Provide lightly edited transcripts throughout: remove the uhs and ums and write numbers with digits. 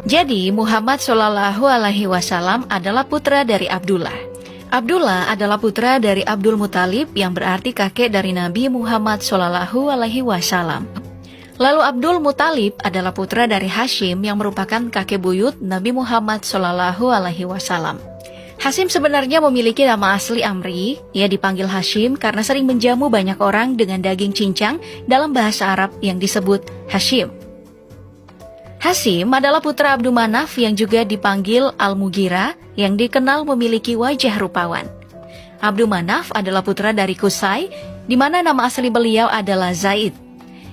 Jadi Muhammad Shallallahu Alaihi Wasallam adalah putra dari Abdullah. Abdullah adalah putra dari Abdul Muthalib yang berarti kakek dari Nabi Muhammad Shallallahu Alaihi Wasallam. Lalu Abdul Muthalib adalah putra dari Hashim yang merupakan kakek buyut Nabi Muhammad Shallallahu Alaihi Wasallam. Hashim sebenarnya memiliki nama asli Amri. Ia dipanggil Hashim karena sering menjamu banyak orang dengan daging cincang dalam bahasa Arab yang disebut Hashim. Hashim adalah putra Abdul Manaf yang juga dipanggil Al-Mughirah yang dikenal memiliki wajah rupawan. Abdul Manaf adalah putra dari Qusay, di mana nama asli beliau adalah Zaid.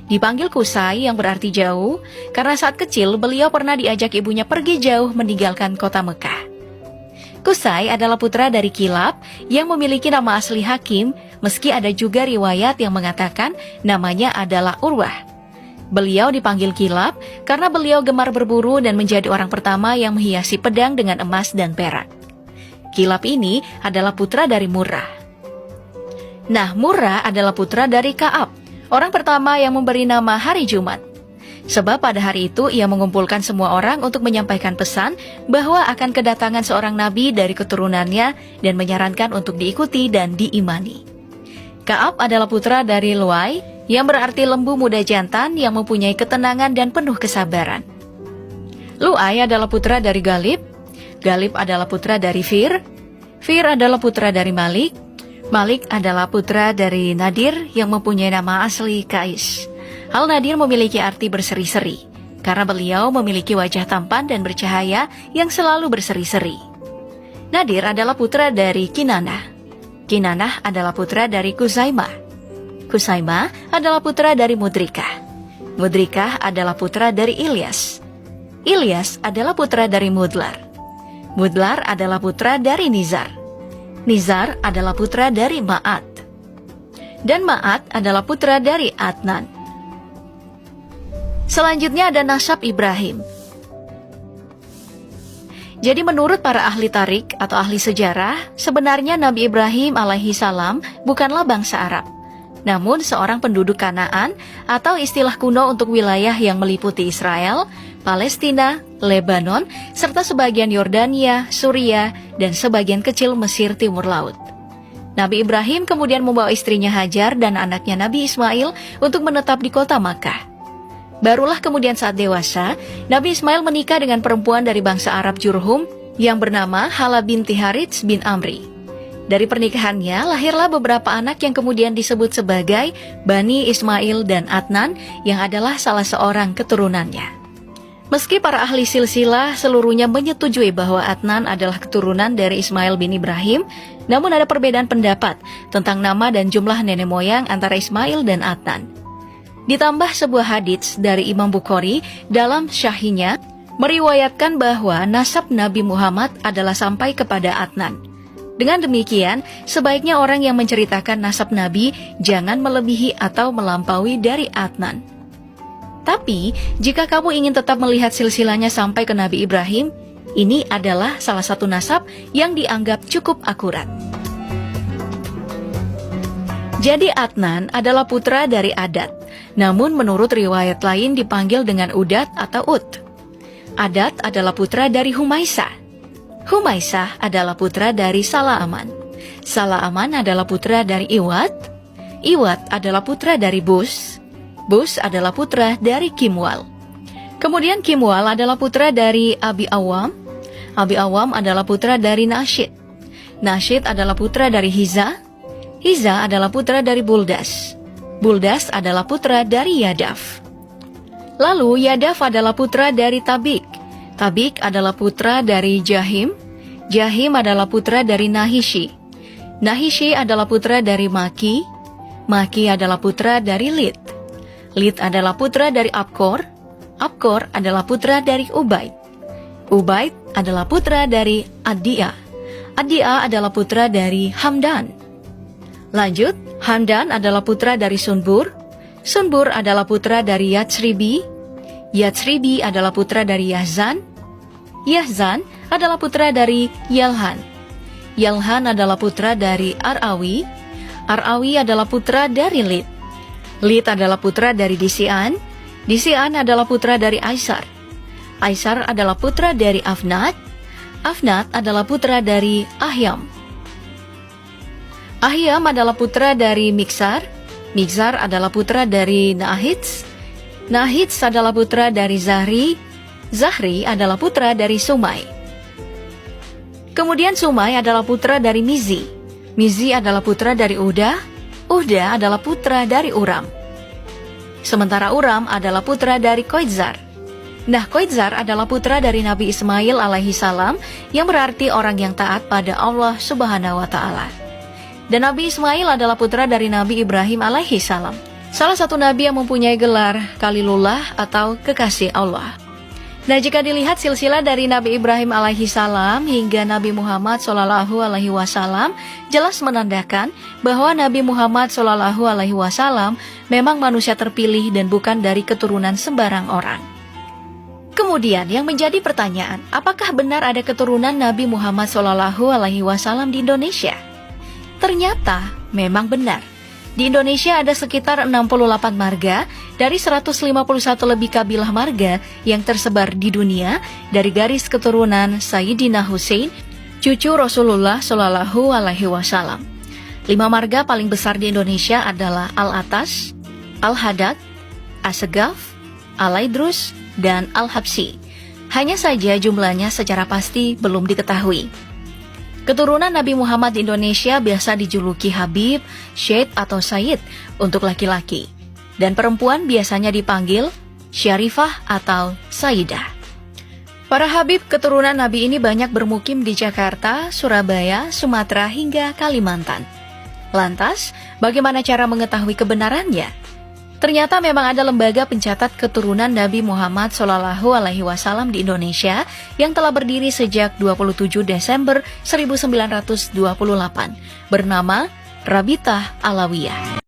Dipanggil Qusay yang berarti jauh, karena saat kecil beliau pernah diajak ibunya pergi jauh meninggalkan kota Mekah. Qusay adalah putra dari Kilab yang memiliki nama asli Hakim, meski ada juga riwayat yang mengatakan namanya adalah Urwah. Beliau dipanggil Kilab karena beliau gemar berburu dan menjadi orang pertama yang menghiasi pedang dengan emas dan perak. Kilab ini adalah putra dari Murrah. Nah, Murrah adalah putra dari Ka'ab, orang pertama yang memberi nama hari Jumat. Sebab pada hari itu ia mengumpulkan semua orang untuk menyampaikan pesan bahwa akan kedatangan seorang nabi dari keturunannya dan menyarankan untuk diikuti dan diimani. Ka'ab adalah putra dari Luay, yang berarti lembu muda jantan yang mempunyai ketenangan dan penuh kesabaran. Lu'ay adalah putra dari Galib. Galib adalah putra dari Fir. Fir adalah putra dari Malik. Malik adalah putra dari Nadir yang mempunyai nama asli Kais. Al-Nadir memiliki arti berseri-seri, karena beliau memiliki wajah tampan dan bercahaya yang selalu berseri-seri. Nadir adalah putra dari Kinanah. Kinanah adalah putra dari Kuzaimah. Kusaimah adalah putra dari Mudrikah. Mudrikah adalah putra dari Ilyas. Ilyas adalah putra dari Mudlar. Mudlar adalah putra dari Nizar. Nizar adalah putra dari Ma'at. Dan Ma'at adalah putra dari Adnan. Selanjutnya ada nasab Ibrahim. Jadi menurut para ahli tarik atau ahli sejarah, sebenarnya Nabi Ibrahim alaihi salam bukanlah bangsa Arab, namun seorang penduduk Kanaan atau istilah kuno untuk wilayah yang meliputi Israel, Palestina, Lebanon, serta sebagian Yordania, Suria, dan sebagian kecil Mesir Timur Laut. Nabi Ibrahim kemudian membawa istrinya Hajar dan anaknya Nabi Ismail untuk menetap di kota Makkah. Barulah kemudian saat dewasa, Nabi Ismail menikah dengan perempuan dari bangsa Arab Jurhum yang bernama Hala binti Harits bin Amri. Dari pernikahannya lahirlah beberapa anak yang kemudian disebut sebagai Bani Ismail dan Adnan yang adalah salah seorang keturunannya. Meski para ahli silsilah seluruhnya menyetujui bahwa Adnan adalah keturunan dari Ismail bin Ibrahim, namun ada perbedaan pendapat tentang nama dan jumlah nenek moyang antara Ismail dan Adnan. Ditambah sebuah hadits dari Imam Bukhari dalam Syahihnya meriwayatkan bahwa nasab Nabi Muhammad adalah sampai kepada Adnan. Dengan demikian, sebaiknya orang yang menceritakan nasab Nabi jangan melebihi atau melampaui dari Adnan. Tapi, jika kamu ingin tetap melihat silsilahnya sampai ke Nabi Ibrahim, ini adalah salah satu nasab yang dianggap cukup akurat. Jadi Adnan adalah putra dari Adat, namun menurut riwayat lain dipanggil dengan Udat atau Ut. Adat adalah putra dari Humaisah. Humaisah adalah putra dari Salaaman. Salaaman adalah putra dari Iwat. Iwat adalah putra dari Bus. Bus adalah putra dari Kimwal. Kemudian Kimwal adalah putra dari Abi Awam. Abi Awam adalah putra dari Nashid. Nashid adalah putra dari Hiza. Hiza adalah putra dari Buldas. Buldas adalah putra dari Yadaf. Lalu Yadaf adalah putra dari Tabik. Tabik adalah putra dari Jahim. Jahim adalah putra dari Nahishi. Nahishi adalah putra dari Maki. Maki adalah putra dari Lid. Lid adalah putra dari Abkor. Abkor adalah putra dari Ubaid. Ubaid adalah putra dari Adia. Adia adalah putra dari Hamdan. Lanjut, Hamdan adalah putra dari Sunbur. Sunbur adalah putra dari Yatsribi. Yatsribi adalah putra dari Yahzan. Yahzan adalah putra dari Yalhan. Yalhan adalah putra dari Arawi. Arawi adalah putra dari Lid. Lid adalah putra dari Disian. Disian adalah putra dari Aisar. Aisar adalah putra dari Afnat. Afnat adalah putra dari Ahyam. Ahyam adalah putra dari Miksar. Miksar adalah putra dari Nahits. Nahits adalah putra dari Zahri. Zahri adalah putra dari Sumai. Kemudian Sumai adalah putra dari Mizi. Mizi adalah putra dari Uda. Uda adalah putra dari Uram. Sementara Uram adalah putra dari Koitzar. Nah, Koitzar adalah putra dari Nabi Ismail alaihi salam, yang berarti orang yang taat pada Allah Subhanahu wa taala. Dan Nabi Ismail adalah putra dari Nabi Ibrahim alaihi salam, salah satu nabi yang mempunyai gelar Khalilullah atau kekasih Allah. Nah, jika dilihat silsilah dari Nabi Ibrahim alaihi salam hingga Nabi Muhammad sallallahu alaihi wasallam, jelas menandakan bahwa Nabi Muhammad sallallahu alaihi wasallam memang manusia terpilih dan bukan dari keturunan sembarang orang. Kemudian yang menjadi pertanyaan, apakah benar ada keturunan Nabi Muhammad sallallahu alaihi wasallam di Indonesia? Ternyata memang benar. Di Indonesia ada sekitar 68 marga dari 151 lebih kabilah marga yang tersebar di dunia dari garis keturunan Sayyidina Hussein, cucu Rasulullah Shallallahu Alaihi Wasallam. 5 marga paling besar di Indonesia adalah Al-Atas, Al-Hadad, As-Segaf, Al-Aidrus, dan Al-Habsi. Hanya saja jumlahnya secara pasti belum diketahui. Keturunan Nabi Muhammad di Indonesia biasa dijuluki Habib, Syed atau Sayyid untuk laki-laki. Dan perempuan biasanya dipanggil Syarifah atau Sayyidah. Para Habib keturunan Nabi ini banyak bermukim di Jakarta, Surabaya, Sumatera hingga Kalimantan. Lantas, bagaimana cara mengetahui kebenarannya? Ternyata memang ada lembaga pencatat keturunan Nabi Muhammad SAW di Indonesia yang telah berdiri sejak 27 Desember 1928, bernama Rabitah Alawiyah.